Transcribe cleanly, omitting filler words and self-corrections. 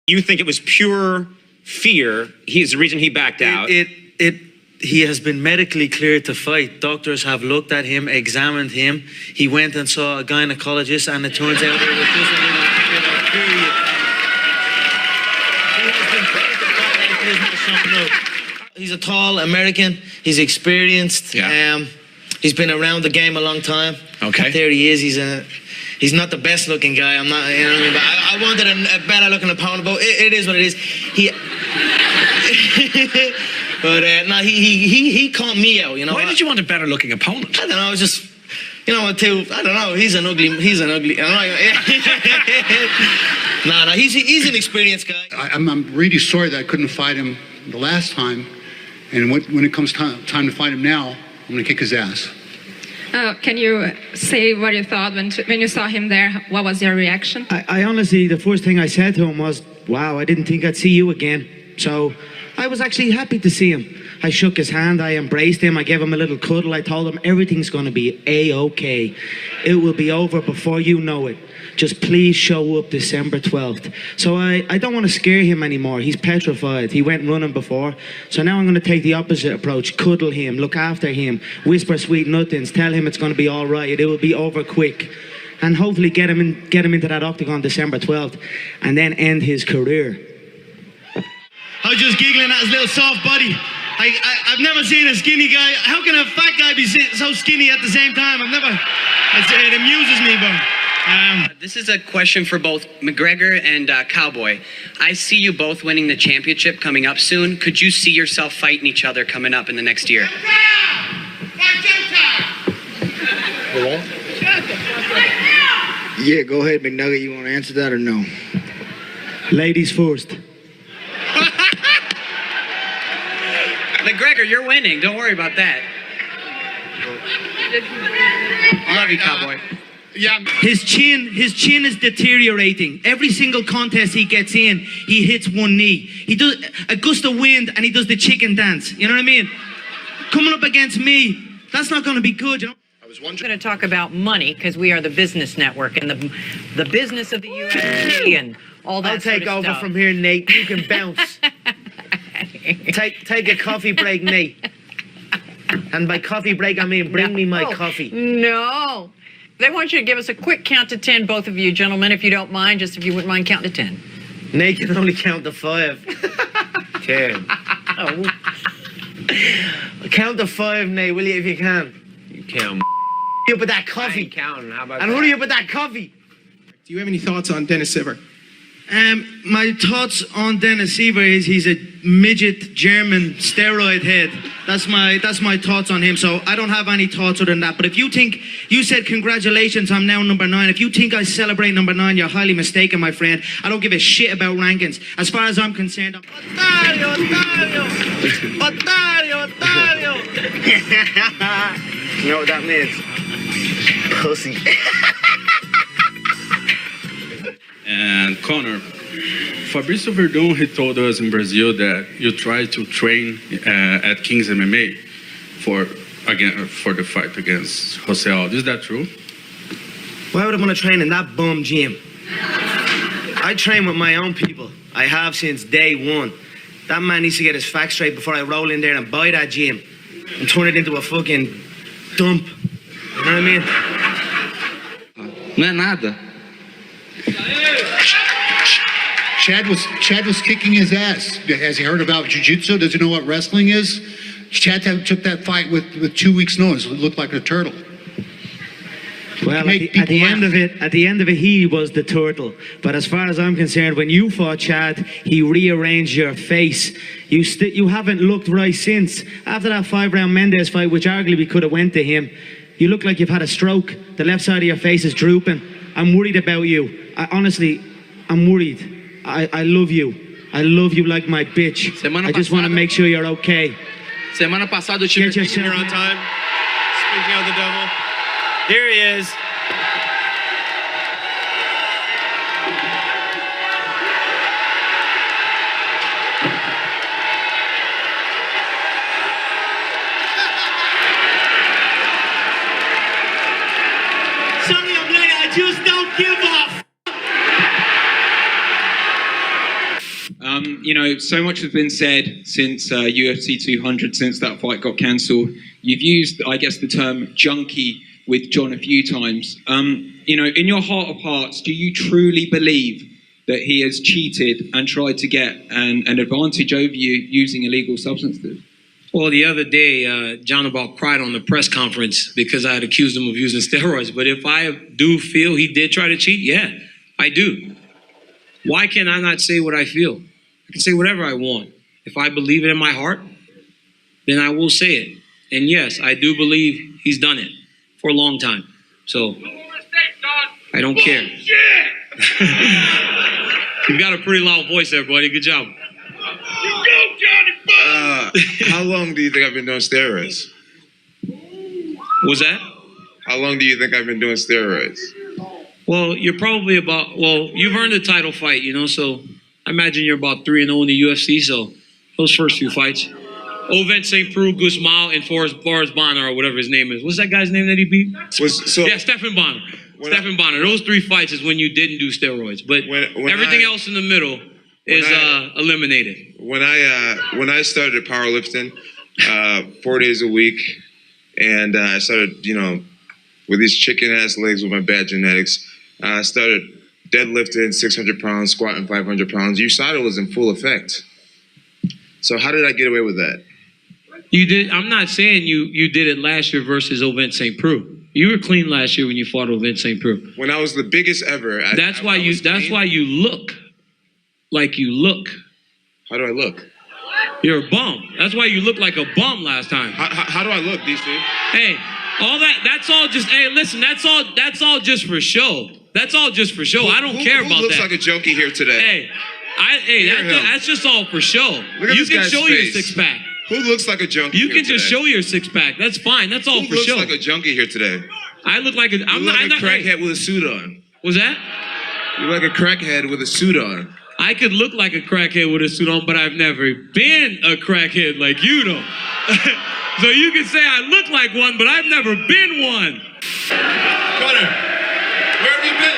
You think it was pure fear? He's the reason he backed out. He has been medically cleared to fight. Doctors have looked at him, examined him. He went and saw a gynecologist, and it turns out it was just a little period. He has been cleared to fight like there's no something up. He's a tall American. He's experienced. Yeah. He's been around the game a long time. Okay. There he is. He's not the best looking guy. I'm not, you know what I mean? But I wanted a better looking opponent, but it is what it is. But no, he caught me out, you know. Why did you want a better looking opponent? I don't know, just, you know, I don't know, he's an ugly, I don't know. No, he's an experienced guy. I'm really sorry that I couldn't fight him the last time, and when it comes time to fight him now, I'm gonna kick his ass. Can you say what you thought when you saw him there? What was your reaction? I honestly, the first thing I said to him was, wow, I didn't think I'd see you again. So I was actually happy to see him. I shook his hand, I embraced him, I gave him a little cuddle, I told him everything's gonna be A-okay. It will be over before you know it. Just please show up December 12th. So I don't want to scare him anymore. He's petrified. He went running before. So now I'm going to take the opposite approach. Cuddle him, look after him, whisper sweet nothings, tell him it's going to be all right. It will be over quick. And hopefully get him into that octagon December 12th and then end his career. I was just giggling at his little soft body. I've never seen a skinny guy. How can a fat guy be so skinny at the same time? It amuses me, but... This is a question for both McGregor and Cowboy. I see you both winning the championship coming up soon. Could you see yourself fighting each other coming up in the next year? Yeah, go ahead, McNugget. You want to answer that or no? Ladies first. McGregor, you're winning. Don't worry about that. Love you, Cowboy. Yeah. His chin is deteriorating. Every single contest he gets in, he hits one knee. He does a gust of wind and he does the chicken dance. You know what I mean? Coming up against me, that's not going to be good, you know? We're going to talk about money because we are the business network and the business of the UFC and all that. I'll take sort of over stuff. from here, Nate. You can bounce. take a coffee break, Nate. And by coffee break, I mean bring me my coffee. No. They want you to give us a quick count to 10, both of you gentlemen, if you don't mind, just if you wouldn't mind counting to 10. Nate can only count to 5. 10. Oh. Count to 5, Nate, will you, if you can? You count. Hurry up with that coffee. I ain't counting. How about and that? hurry up with that coffee. Do you have any thoughts on Dennis Siver? My thoughts on Dennis Siver is he's a midget German steroid head. That's my thoughts on him. So I don't have any thoughts other than that. But if you think, you said congratulations, I'm now number 9. If you think I celebrate number 9, you're highly mistaken, my friend. I don't give a shit about rankings. As far as I'm concerned, Otario. You know what that means? Pussy. And Conor, Fabrício Verdun, he told us in Brazil that you tried to train at King's MMA for the fight against Jose Aldo. Is that true? why would I want to train in that bum gym? I train with my own people. I have since day one. That man needs to get his facts straight before I roll in there and buy that gym and turn it into a fucking dump. You know what I mean? Não é nada. Chad was kicking his ass. Has he heard about jiu-jitsu? Does he know what wrestling is? Chad took that fight with 2 weeks' notice. It looked like a at the end of it, he was the turtle. But as far as I'm concerned, when you fought Chad, he rearranged your face. You haven't looked right since. After that 5-round Mendes fight, which arguably could have went to him, you look like you've had a stroke. The left side of your face is drooping. I'm worried about you. Honestly, I'm worried. I love you. I love you like my bitch. I just want to make sure you're okay. Semana passada eu tive Here on time. Speaking of the devil, here he is. Sorry I'm late, I just don't give a You know, so much has been said since UFC 200, since that fight got cancelled. You've used, I guess, the term junkie with John a few times. You know, in your heart of hearts, do you truly believe that he has cheated and tried to get an advantage over you using illegal substances? Well, the other day, John about cried on the press conference because I had accused him of using steroids. But if I do feel he did try to cheat, yeah, I do. Why can I not say what I feel? I can say whatever I want. If I believe it in my heart, then I will say it. And yes, I do believe he's done it for a long time. So I don't care. You've got a pretty loud voice there, buddy. Good job. How long do you think I've been doing steroids? What's that? How long do you think I've been doing steroids? Well, you're probably you've earned a title fight, you know, so I imagine you're about 3-0 in the UFC, so those first few fights. Ovent St. Preux, Gusmao, and Forrest Bonner, or whatever his name is. What's that guy's name that he beat? Stephen Bonner. Stephen Bonner. Those 3 fights is when you didn't do steroids, but everything else in the middle is eliminated. When I started powerlifting 4 days a week, and I started, you know, with these chicken ass legs with my bad genetics, I started deadlifting 600 pounds, squatting 500 pounds. USADA was in full effect. So how did I get away with that? You did. I'm not saying you did it last year versus Ovent St. Preux. You were clean last year when you fought Ovent St. Preux. When I was the biggest ever. That's why you look like you look. How do I look? You're a bum. That's why you looked like a bum last time. How do I look, DC? Hey, that's all just, hey, listen, that's all just for show. That's all just for show. I don't care about that. Who looks like a junkie here today? That's just all for show. Look at you this can guy's show face. your 6-pack. Who looks like a junkie You here can just today? show your 6-pack. That's fine. That's all Who for show. looks like a junkie here today? I look like a crackhead with a suit on. Was that? You look like a crackhead with a suit on. I could look like a crackhead with a suit on, but I've never been a crackhead like you know. So you can say I look like one, but I've never been one. Connor, where have you been?